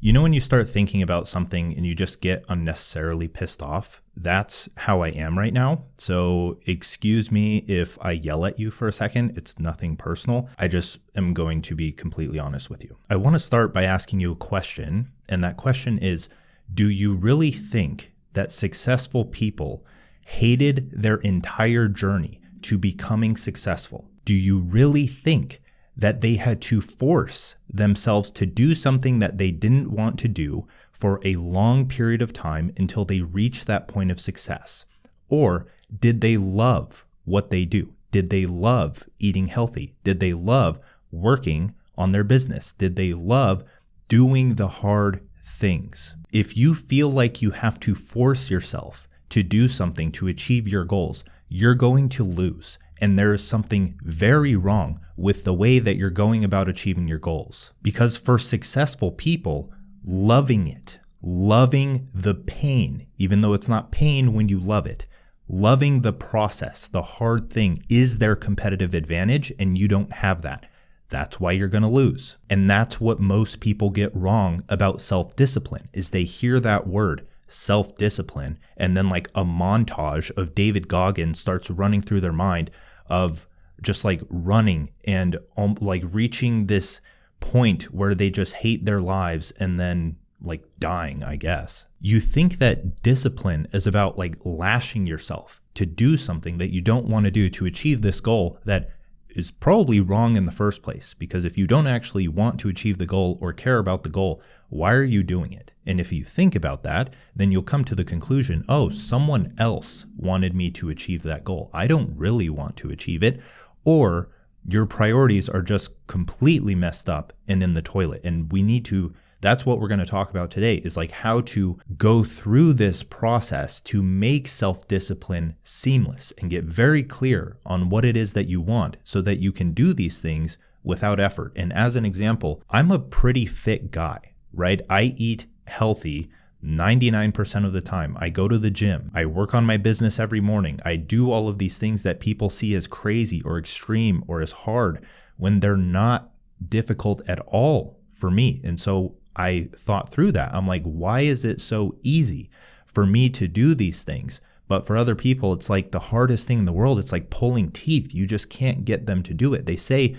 You know, when you start thinking about something and you just get unnecessarily pissed off? That's how I am right now. So excuse me if I yell at you for a second. It's nothing personal. I just am going to be completely honest with you. I want to start by asking you a question. And that question is, do you really think that successful people hated their entire journey to becoming successful? Do you really think that they had to force themselves to do something that they didn't want to do for a long period of time until they reached that point of success? Or did they love what they do? Did they love eating healthy? Did they love working on their business? Did they love doing the hard things? If you feel like you have to force yourself to do something to achieve your goals, you're going to lose. And there is something very wrong with the way that you're going about achieving your goals. Because for successful people, loving it, loving the pain, even though it's not pain when you love it, loving the process, the hard thing is their competitive advantage, and you don't have that. That's why you're going to lose. And that's what most people get wrong about self-discipline, is they hear that word, self-discipline, and then like a montage of David Goggins starts running through their mind of just like running and like reaching this point where they just hate their lives and then like dying, I guess. You think that discipline is about like lashing yourself to do something that you don't want to do to achieve this goal that is probably wrong in the first place, because if you don't actually want to achieve the goal or care about the goal, why are you doing it? And if you think about that, then you'll come to the conclusion, oh, someone else wanted me to achieve that goal. I don't really want to achieve it. Or your priorities are just completely messed up and in the toilet. And that's what we're going to talk about today, is like how to go through this process to make self-discipline seamless and get very clear on what it is that you want so that you can do these things without effort. And as an example, I'm a pretty fit guy, right? I eat healthy 99% of the time. I go to the gym. I work on my business every morning. I do all of these things that people see as crazy or extreme or as hard when they're not difficult at all for me. And so I thought through that. I'm like, why is it so easy for me to do these things? But for other people, it's like the hardest thing in the world. It's like pulling teeth. You just can't get them to do it. They say,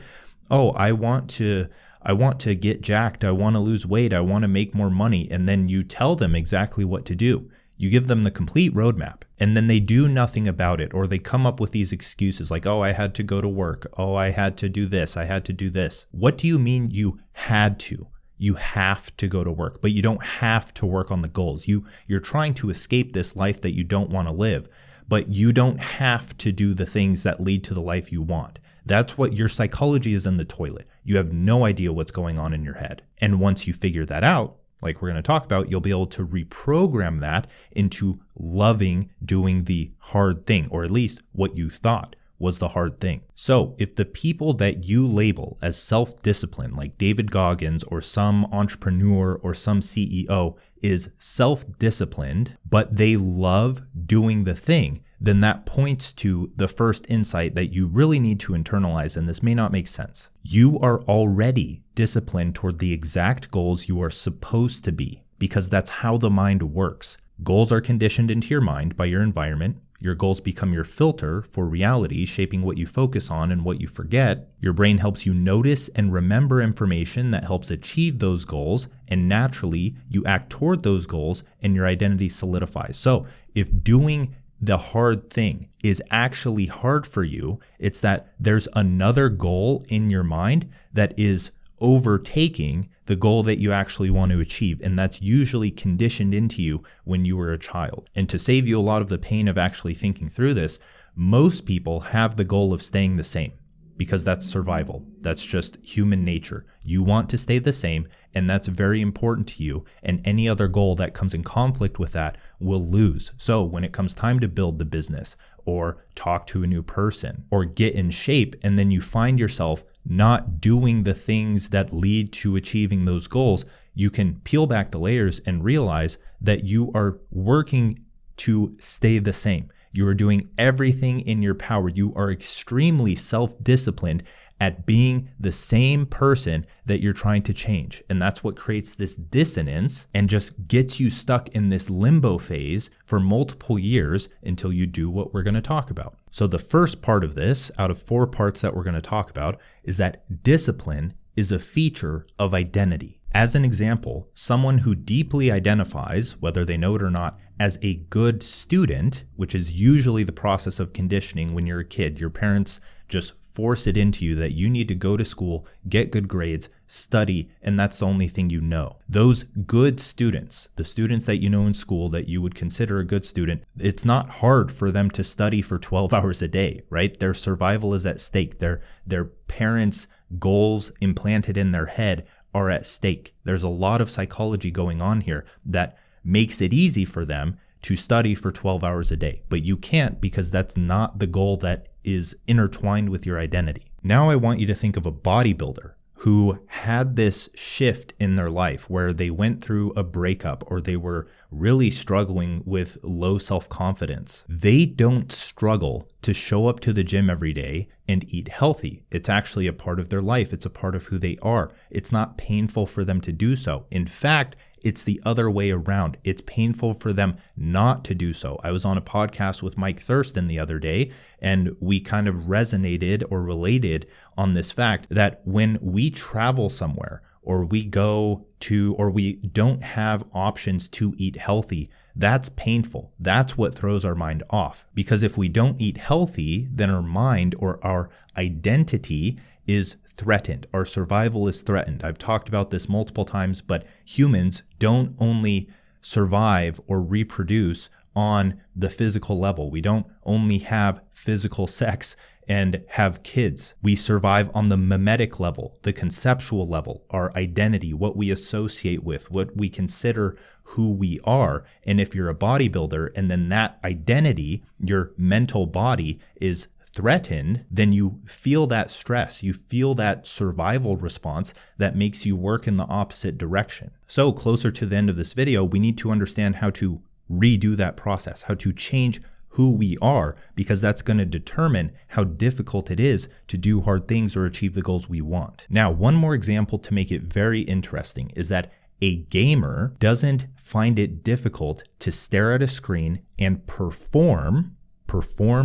oh, I want to get jacked. I want to lose weight. I want to make more money. And then you tell them exactly what to do. You give them the complete roadmap, and then they do nothing about it, or they come up with these excuses like, oh, I had to go to work. Oh, I had to do this. I had to do this. What do you mean you had to? You have to go to work, but you don't have to work on the goals. You're trying to escape this life that you don't want to live, but you don't have to do the things that lead to the life you want. That's what your psychology is in the toilet. You have no idea what's going on in your head. And once you figure that out, like we're going to talk about, you'll be able to reprogram that into loving doing the hard thing, or at least what you thought was the hard thing. So if the people that you label as self-disciplined, like David Goggins or some entrepreneur or some CEO, is self-disciplined, but they love doing the thing, then that points to the first insight that you really need to internalize, and this may not make sense. You are already disciplined toward the exact goals you are supposed to be, because that's how the mind works. Goals are conditioned into your mind by your environment. Your goals become your filter for reality, shaping what you focus on and what you forget. Your brain helps you notice and remember information that helps achieve those goals, and naturally, you act toward those goals and your identity solidifies. So if doing the hard thing is actually hard for you, it's that there's another goal in your mind that is overtaking the goal that you actually want to achieve. And that's usually conditioned into you when you were a child. And to save you a lot of the pain of actually thinking through this, most people have the goal of staying the same, because that's survival. That's just human nature. You want to stay the same, and that's very important to you. And any other goal that comes in conflict with that will lose. So when it comes time to build the business or talk to a new person or get in shape, and then you find yourself not doing the things that lead to achieving those goals, you can peel back the layers and realize that you are working to stay the same. You are doing everything in your power. You are extremely self-disciplined at being the same person that you're trying to change. And that's what creates this dissonance and just gets you stuck in this limbo phase for multiple years until you do what we're going to talk about. So the first part of this, out of 4 parts that we're going to talk about, is that discipline is a feature of identity. As an example, someone who deeply identifies, whether they know it or not, as a good student, which is usually the process of conditioning when you're a kid. Your parents just force it into you that you need to go to school, get good grades, study, and that's the only thing you know. Those good students, the students that you know in school that you would consider a good student, it's not hard for them to study for 12 hours a day, right? Their survival is at stake. Their parents' goals implanted in their head are at stake. There's a lot of psychology going on here that makes it easy for them to study for 12 hours a day. But you can't, because that's not the goal that is intertwined with your identity. Now I want you to think of a bodybuilder who had this shift in their life where they went through a breakup or they were really struggling with low self-confidence. They don't struggle to show up to the gym every day and eat healthy. It's actually a part of their life. It's a part of who they are. It's not painful for them to do so. In fact, it's the other way around. It's painful for them not to do so. I was on a podcast with Mike Thurston the other day, and we kind of resonated or related on this fact that when we travel somewhere or we go to, or we don't have options to eat healthy, that's painful. That's what throws our mind off. Because if we don't eat healthy, then our mind or our identity is threatened. Our survival is threatened. I've talked about this multiple times, but humans don't only survive or reproduce on the physical level. We don't only have physical sex and have kids. We survive on the mimetic level, the conceptual level, our identity, what we associate with, what we consider who we are. And if you're a bodybuilder and then that identity, your mental body, is threatened, then you feel that stress, you feel that survival response that makes you work in the opposite direction. So closer to the end of this video, we need to understand how to redo that process, how to change who we are, because that's going to determine how difficult it is to do hard things or achieve the goals we want. Now, one more example to make it very interesting is that a gamer doesn't find it difficult to stare at a screen and perform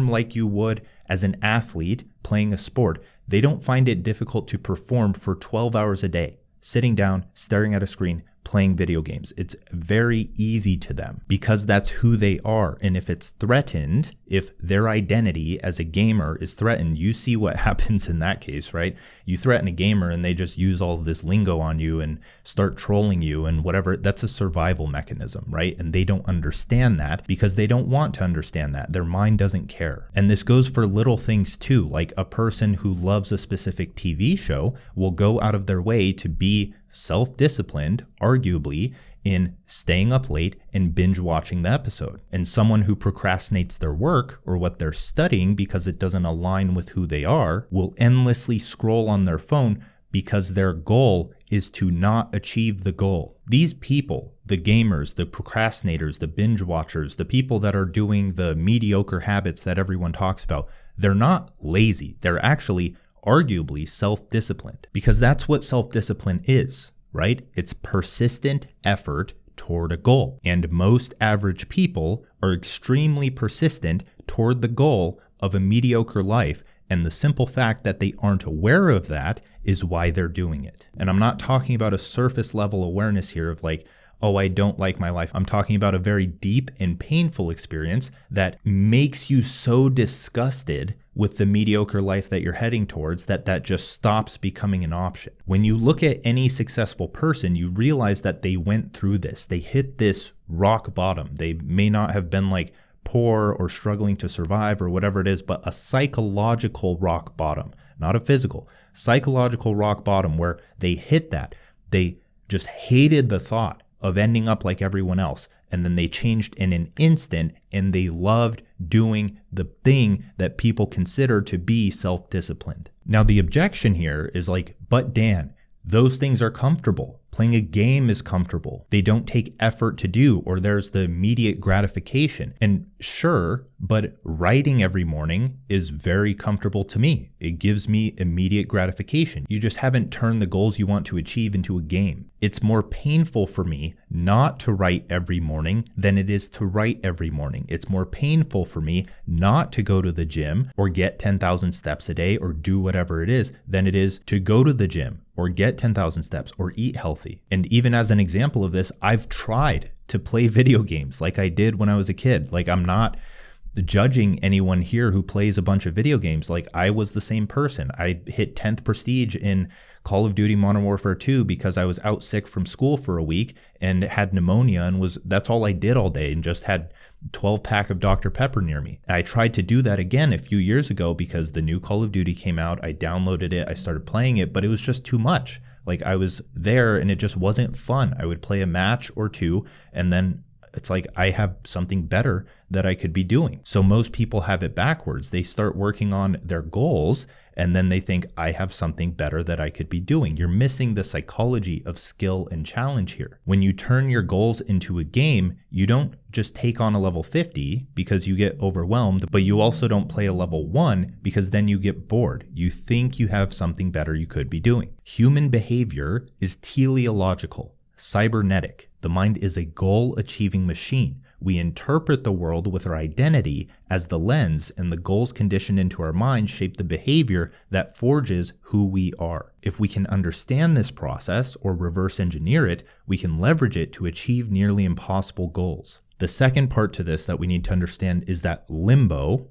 like you would as an athlete playing a sport. They don't find it difficult to perform for 12 hours a day, sitting down, staring at a screen, playing video games. It's very easy to them because that's who they are. And if it's threatened, if their identity as a gamer is threatened, you see what happens in that case, right? You threaten a gamer and they just use all of this lingo on you and start trolling you and whatever. That's a survival mechanism, right? And they don't understand that because they don't want to understand that. Their mind doesn't care. And this goes for little things too, like a person who loves a specific TV show will go out of their way to be self-disciplined, arguably, in staying up late and binge watching the episode. And someone who procrastinates their work or what they're studying because it doesn't align with who they are will endlessly scroll on their phone because their goal is to not achieve the goal. These people, the gamers, the procrastinators, the binge watchers, the people that are doing the mediocre habits that everyone talks about, they're not lazy. They're actually arguably self-disciplined, because that's what self-discipline is, right? It's persistent effort toward a goal. And most average people are extremely persistent toward the goal of a mediocre life. And the simple fact that they aren't aware of that is why they're doing it. And I'm not talking about a surface level awareness here of like, oh, I don't like my life. I'm talking about a very deep and painful experience that makes you so disgusted with the mediocre life that you're heading towards that just stops becoming an option. When you look at any successful person, you realize that they went through this. They hit this rock bottom. They may not have been like poor or struggling to survive or whatever it is, but a psychological rock bottom, not a physical, psychological rock bottom where they hit that. They just hated the thought of ending up like everyone else. And then they changed in an instant and they loved doing the thing that people consider to be self-disciplined. Now, the objection here is like, but Dan, those things are comfortable. Playing a game is comfortable. They don't take effort to do, or there's the immediate gratification. And sure, but writing every morning is very comfortable to me. It gives me immediate gratification. You just haven't turned the goals you want to achieve into a game. It's more painful for me not to write every morning than it is to write every morning. It's more painful for me not to go to the gym or get 10,000 steps a day or do whatever it is than it is to go to the gym or get 10,000 steps or eat healthy. And even as an example of this, I've tried to play video games like I did when I was a kid. Like, I'm not judging anyone here who plays a bunch of video games. Like, I was the same person. I hit 10th prestige in Call of Duty Modern Warfare 2 because I was out sick from school for a week and had pneumonia, and that's all I did all day, and just had 12-pack of Dr. Pepper near me. And I tried to do that again a few years ago because the new Call of Duty came out. I downloaded it, I started playing it, but it was just too much. Like, I was there and it just wasn't fun. I would play a match or two, and then it's like I have something better that I could be doing. So most people have it backwards. They start working on their goals and then they think, I have something better that I could be doing. You're missing the psychology of skill and challenge here. When you turn your goals into a game, you don't just take on a level 50 because you get overwhelmed, but you also don't play a level 1 because then you get bored. You think you have something better you could be doing. Human behavior is teleological, cybernetic. The mind is a goal-achieving machine. We interpret the world with our identity as the lens, and the goals conditioned into our mind shape the behavior that forges who we are. If we can understand this process or reverse engineer it, we can leverage it to achieve nearly impossible goals. The second part to this that we need to understand is that limbo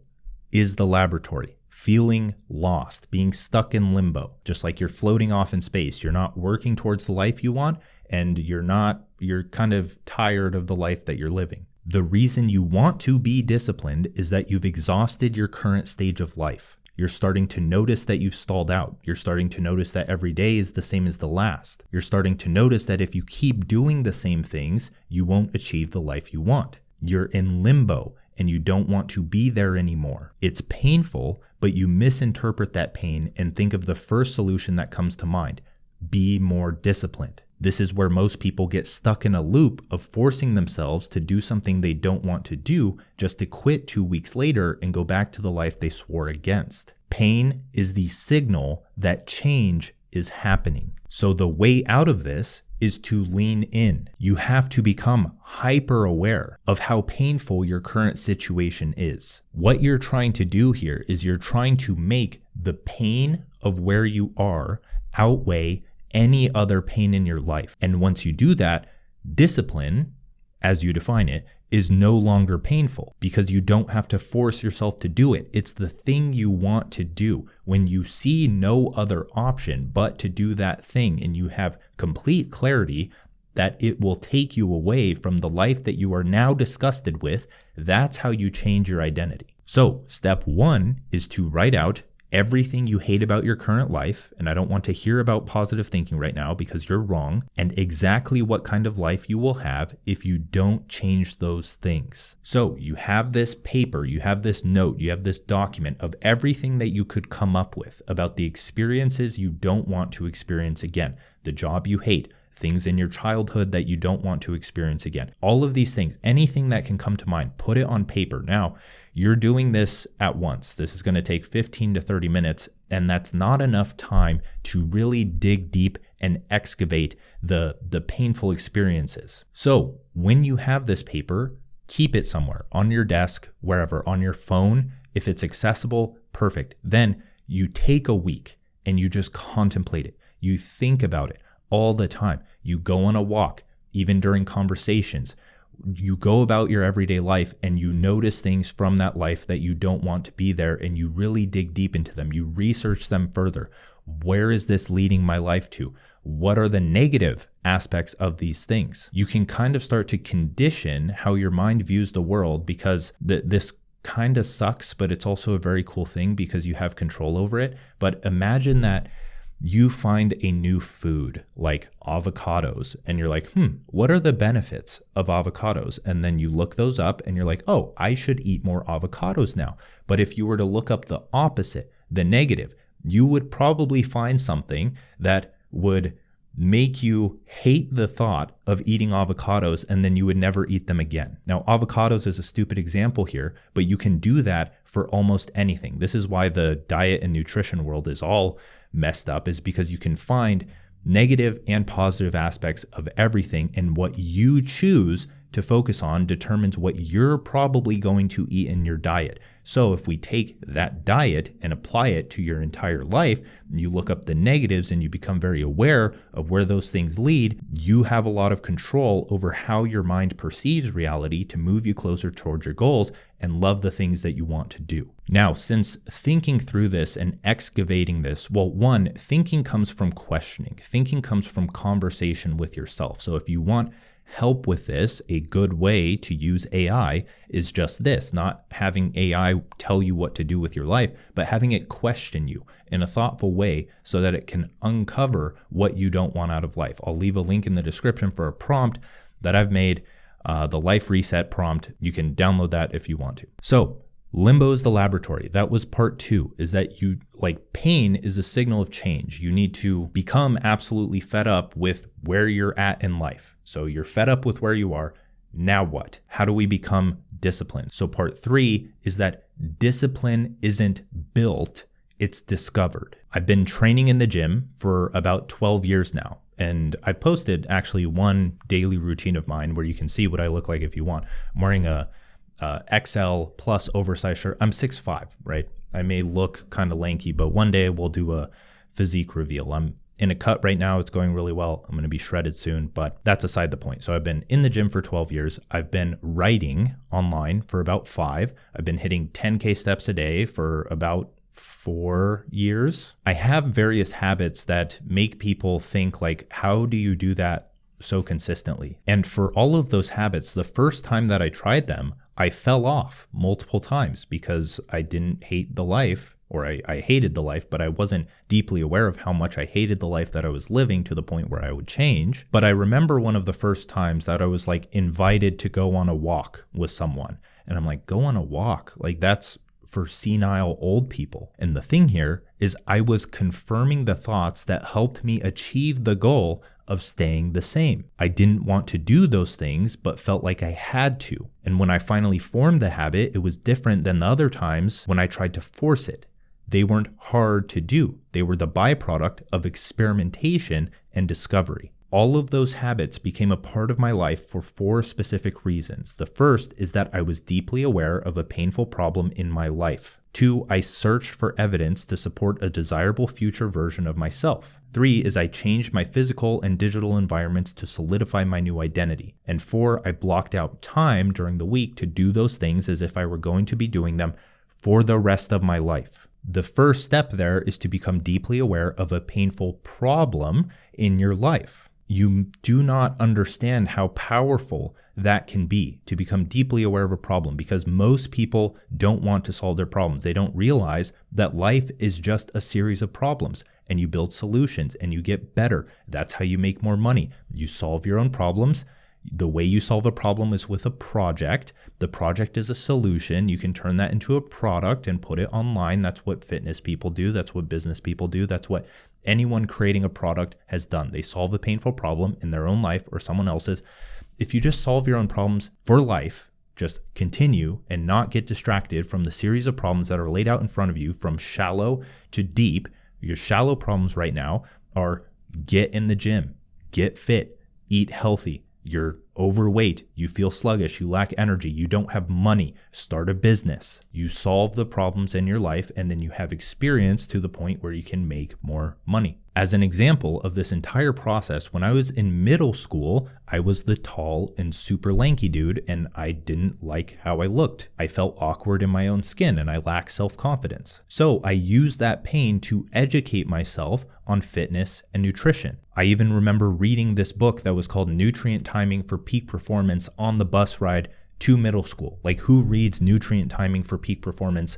is the laboratory. Feeling lost, being stuck in limbo, just like you're floating off in space. You're not working towards the life you want, and you're kind of tired of the life that you're living. The reason you want to be disciplined is that you've exhausted your current stage of life. You're starting to notice that you've stalled out. You're starting to notice that every day is the same as the last. You're starting to notice that if you keep doing the same things, you won't achieve the life you want. You're in limbo and you don't want to be there anymore. It's painful, but you misinterpret that pain and think of the first solution that comes to mind. Be more disciplined. This is where most people get stuck in a loop of forcing themselves to do something they don't want to do just to quit 2 weeks later and go back to the life they swore against. Pain is the signal that change is happening. So the way out of this is to lean in. You have to become hyper aware of how painful your current situation is. What you're trying to do here is you're trying to make the pain of where you are outweigh any other pain in your life. And once you do that, discipline, as you define it, is no longer painful because you don't have to force yourself to do it. It's the thing you want to do. When you see no other option but to do that thing and you have complete clarity that it will take you away from the life that you are now disgusted with, that's how you change your identity. So step 1 is to write out everything you hate about your current life, and I don't want to hear about positive thinking right now because you're wrong, and exactly what kind of life you will have if you don't change those things. So you have this paper, you have this note, you have this document of everything that you could come up with about the experiences you don't want to experience again, the job you hate, things in your childhood that you don't want to experience again. All of these things, anything that can come to mind, put it on paper. Now, you're doing this at once. This is going to take 15 to 30 minutes, and that's not enough time to really dig deep and excavate the painful experiences. So when you have this paper, keep it somewhere, on your desk, wherever, on your phone. If it's accessible, perfect. Then you take a week and you just contemplate it. You think about it all the time. You go on a walk, even during conversations. You go about your everyday life and you notice things from that life that you don't want to be there, and you really dig deep into them. You research them further. Where is this leading my life to? What are the negative aspects of these things? You can kind of start to condition how your mind views the world, because this kind of sucks, but it's also a very cool thing because you have control over it. But imagine that you find a new food like avocados and you're like, what are the benefits of avocados? And then you look those up and you're like, oh, I should eat more avocados now. But if you were to look up the opposite, the negative, you would probably find something that would make you hate the thought of eating avocados and then you would never eat them again. Now, avocados is a stupid example here, but you can do that for almost anything. This is why the diet and nutrition world is all messed up, is because you can find negative and positive aspects of everything, and what you choose to focus on determines what you're probably going to eat in your diet. So if we take that diet and apply it to your entire life, you look up the negatives and you become very aware of where those things lead, you have a lot of control over how your mind perceives reality to move you closer towards your goals and love the things that you want to do. Now, since thinking through this and excavating this, well, one, thinking comes from questioning. Thinking comes from conversation with yourself. So if you want help with this, a good way to use AI is just this, not having AI tell you what to do with your life, but having it question you in a thoughtful way so that it can uncover what you don't want out of life. I'll leave a link in the description for a prompt that I've made, the life reset prompt. You can download that if you want to. So Limbo is the laboratory. That was part 2, is that pain is a signal of change. You need to become absolutely fed up with where you're at in life. So you're fed up with where you are. Now what? How do we become disciplined? So part 3 is that discipline isn't built, it's discovered. I've been training in the gym for about 12 years now. And I posted actually one daily routine of mine where you can see what I look like if you want. I'm wearing a XL plus oversized shirt. I'm 6'5", right? I may look kind of lanky, but one day we'll do a physique reveal. I'm in a cut right now. It's going really well. I'm going to be shredded soon, but that's aside the point. So I've been in the gym for 12 years. I've been writing online for about 5. I've been hitting 10K steps a day for about 4 years. I have various habits that make people think like, how do you do that so consistently? And for all of those habits, the first time that I tried them, I fell off multiple times because I didn't hate the life, or I hated the life, but I wasn't deeply aware of how much I hated the life that I was living to the point where I would change. But I remember one of the first times that I was invited to go on a walk with someone. And I'm like, go on a walk? That's for senile old people. And the thing here is I was confirming the thoughts that helped me achieve the goal of staying the same. I didn't want to do those things, but felt like I had to. And when I finally formed the habit, it was different than the other times when I tried to force it. They weren't hard to do. They were the byproduct of experimentation and discovery. All of those habits became a part of my life for 4 specific reasons. The first is that I was deeply aware of a painful problem in my life. 2, I searched for evidence to support a desirable future version of myself. 3 is I changed my physical and digital environments to solidify my new identity. And 4, I blocked out time during the week to do those things as if I were going to be doing them for the rest of my life. The first step there is to become deeply aware of a painful problem in your life. You do not understand how powerful that can be to become deeply aware of a problem, because most people don't want to solve their problems. They don't realize that life is just a series of problems, and you build solutions and you get better. That's how you make more money. You solve your own problems. The way you solve a problem is with a project. The project is a solution. You can turn that into a product and put it online. That's what fitness people do. That's what business people do. That's what anyone creating a product has done. They solve a painful problem in their own life or someone else's. If you just solve your own problems for life, just continue and not get distracted from the series of problems that are laid out in front of you from shallow to deep. Your shallow problems right now are get in the gym, get fit, eat healthy. You're overweight, you feel sluggish, you lack energy, you don't have money, start a business. You solve the problems in your life, and then you have experience to the point where you can make more money. As an example of this entire process, when I was in middle school, I was the tall and super lanky dude, and I didn't like how I looked. I felt awkward in my own skin, and I lacked self-confidence. So I used that pain to educate myself on fitness and nutrition. I even remember reading this book that was called Nutrient Timing for Peak Performance on the bus ride to middle school. Who reads Nutrient Timing for Peak Performance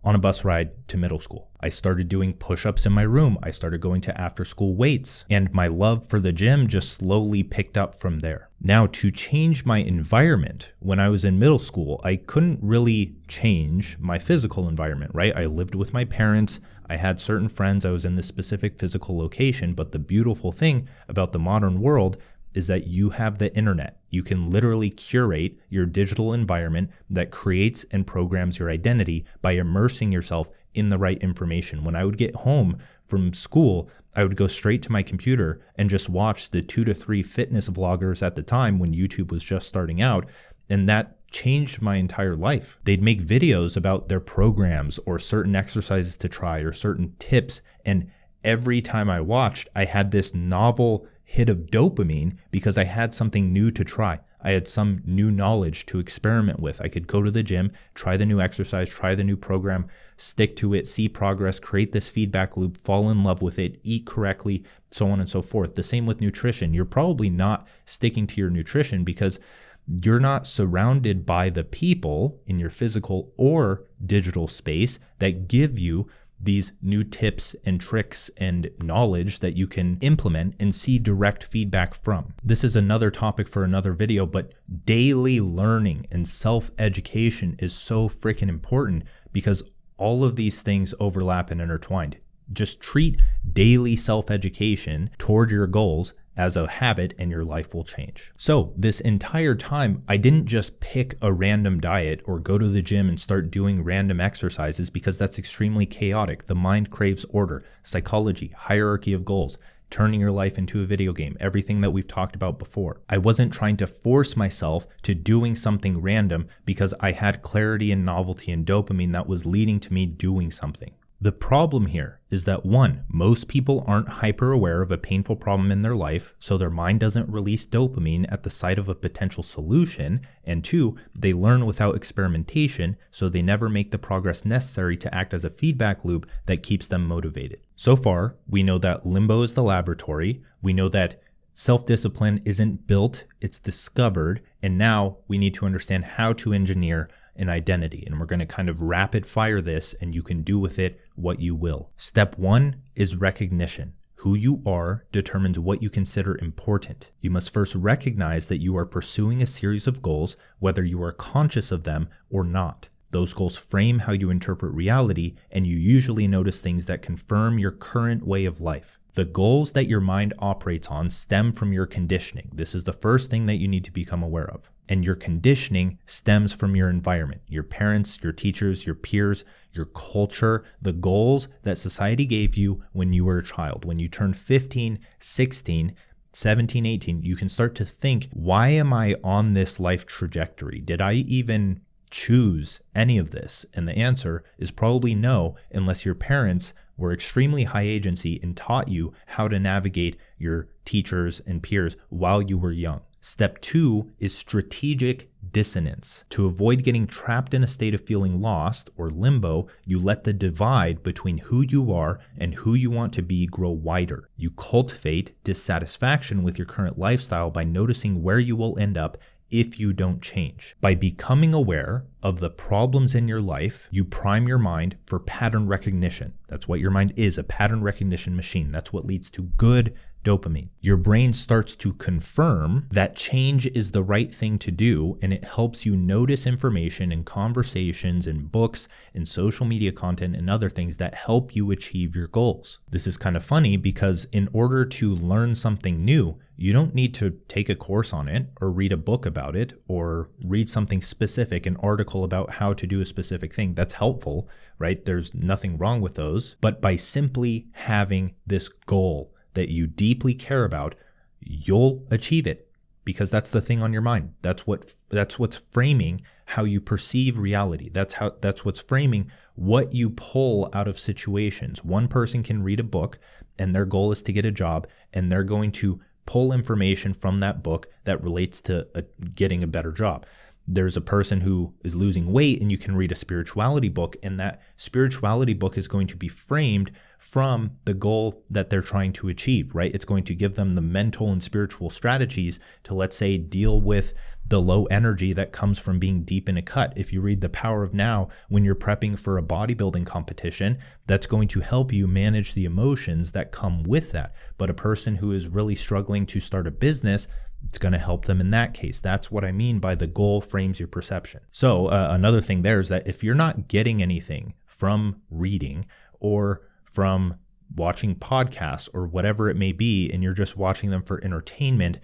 on a bus ride to middle school. I started doing push-ups in my room. I started going to after-school weights, and my love for the gym just slowly picked up from there. Now, to change my environment, when I was in middle school, I couldn't really change my physical environment, right? I lived with my parents. I had certain friends. I was in this specific physical location, but the beautiful thing about the modern world is that you have the internet. You can literally curate your digital environment that creates and programs your identity by immersing yourself in the right information. When I would get home from school, I would go straight to my computer and just watch the 2 to 3 fitness vloggers at the time when YouTube was just starting out. And that changed my entire life. They'd make videos about their programs or certain exercises to try or certain tips. And every time I watched, I had this novel hit of dopamine because I had something new to try. I had some new knowledge to experiment with. I could go to the gym, try the new exercise, try the new program, stick to it, see progress, create this feedback loop, fall in love with it, eat correctly, so on and so forth. The same with nutrition. You're probably not sticking to your nutrition because you're not surrounded by the people in your physical or digital space that give you these new tips and tricks and knowledge that you can implement and see direct feedback from. This is another topic for another video, but daily learning and self-education is so freaking important because all of these things overlap and intertwined. Just treat daily self-education toward your goals as a habit and your life will change. So this entire time, I didn't just pick a random diet or go to the gym and start doing random exercises because that's extremely chaotic. The mind craves order, psychology, hierarchy of goals, turning your life into a video game, everything that we've talked about before. I wasn't trying to force myself to doing something random because I had clarity and novelty and dopamine that was leading to me doing something. The problem here is that 1, most people aren't hyper aware of a painful problem in their life, so their mind doesn't release dopamine at the sight of a potential solution, and 2, they learn without experimentation, so they never make the progress necessary to act as a feedback loop that keeps them motivated. So far, we know that Limbo is the laboratory, we know that self-discipline isn't built, it's discovered, and now we need to understand how to engineer an identity. And we're going to kind of rapid fire this and you can do with it what you will. Step 1 is recognition. Who you are determines what you consider important. You must first recognize that you are pursuing a series of goals, whether you are conscious of them or not. Those goals frame how you interpret reality, and you usually notice things that confirm your current way of life. The goals that your mind operates on stem from your conditioning. This is the first thing that you need to become aware of. And your conditioning stems from your environment, your parents, your teachers, your peers, your culture, the goals that society gave you when you were a child. When you turn 15, 16, 17, 18, you can start to think, why am I on this life trajectory? Did I even choose any of this? And the answer is probably no, unless your parents were extremely high agency and taught you how to navigate your teachers and peers while you were young. Step 2 is strategic dissonance. To avoid getting trapped in a state of feeling lost or limbo, you let the divide between who you are and who you want to be grow wider. You cultivate dissatisfaction with your current lifestyle by noticing where you will end up if you don't change. By becoming aware of the problems in your life, you prime your mind for pattern recognition. That's what your mind is, a pattern recognition machine. That's what leads to good dopamine. Your brain starts to confirm that change is the right thing to do, and it helps you notice information in conversations and books and social media content and other things that help you achieve your goals. This is kind of funny because in order to learn something new, you don't need to take a course on it or read a book about it or read something specific, an article about how to do a specific thing. That's helpful, right? There's nothing wrong with those. But by simply having this goal that you deeply care about, you'll achieve it because that's the thing on your mind. That's what's framing how you perceive reality. That's what's framing what you pull out of situations. One person can read a book and their goal is to get a job, and they're going to pull information from that book that relates to getting a better job. There's a person who is losing weight and you can read a spirituality book, and that spirituality book is going to be framed from the goal that they're trying to achieve, right? It's going to give them the mental and spiritual strategies to, let's say, deal with the low energy that comes from being deep in a cut. If you read The Power of Now when you're prepping for a bodybuilding competition, that's going to help you manage the emotions that come with that. But a person who is really struggling to start a business, it's going to help them in that case. That's what I mean by the goal frames your perception. So another thing there is that if you're not getting anything from reading or from watching podcasts or whatever it may be, and you're just watching them for entertainment,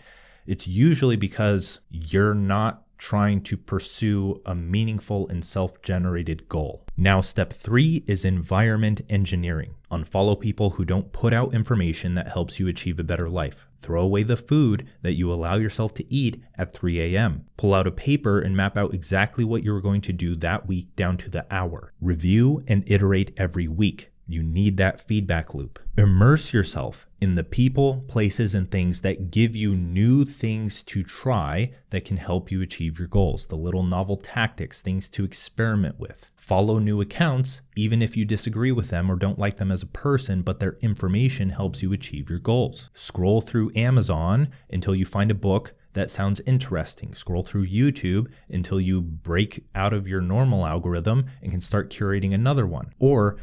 it's usually because you're not trying to pursue a meaningful and self-generated goal. Now, step 3 is environment engineering. Unfollow people who don't put out information that helps you achieve a better life. Throw away the food that you allow yourself to eat at 3 a.m. Pull out a paper and map out exactly what you're going to do that week down to the hour. Review and iterate every week. You need that feedback loop. Immerse yourself in the people, places, and things that give you new things to try that can help you achieve your goals. The little novel tactics, things to experiment with. Follow new accounts, even if you disagree with them or don't like them as a person, but their information helps you achieve your goals. Scroll through Amazon until you find a book that sounds interesting. Scroll through YouTube until you break out of your normal algorithm and can start curating another one. Or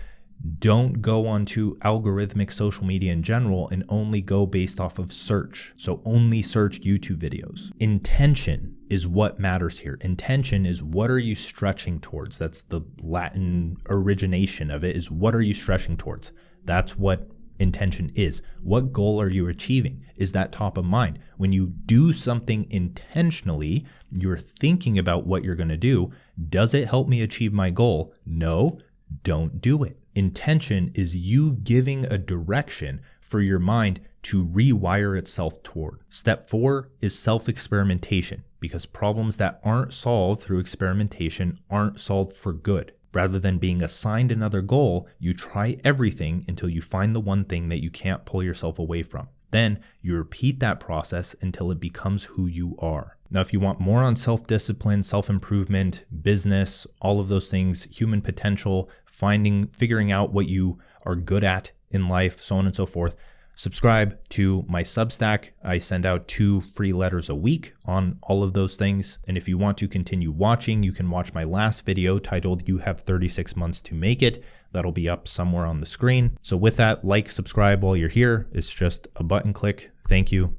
don't go onto algorithmic social media in general and only go based off of search. So only search YouTube videos. Intention is what matters here. Intention is what are you stretching towards? That's the Latin origination of it, is what are you stretching towards? That's what intention is. What goal are you achieving? Is that top of mind? When you do something intentionally, you're thinking about what you're going to do. Does it help me achieve my goal? No, don't do it. Intention is you giving a direction for your mind to rewire itself toward. Step 4 is self-experimentation, because problems that aren't solved through experimentation aren't solved for good. Rather than being assigned another goal, you try everything until you find the one thing that you can't pull yourself away from. Then you repeat that process until it becomes who you are. Now, if you want more on self-discipline, self-improvement, business, all of those things, human potential, figuring out what you are good at in life, so on and so forth, subscribe to my Substack. I send out 2 free letters a week on all of those things. And if you want to continue watching, you can watch my last video titled "You Have 36 Months to Make It." That'll be up somewhere on the screen. So with that, like, subscribe while you're here. It's just a button click. Thank you.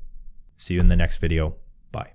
See you in the next video. Bye.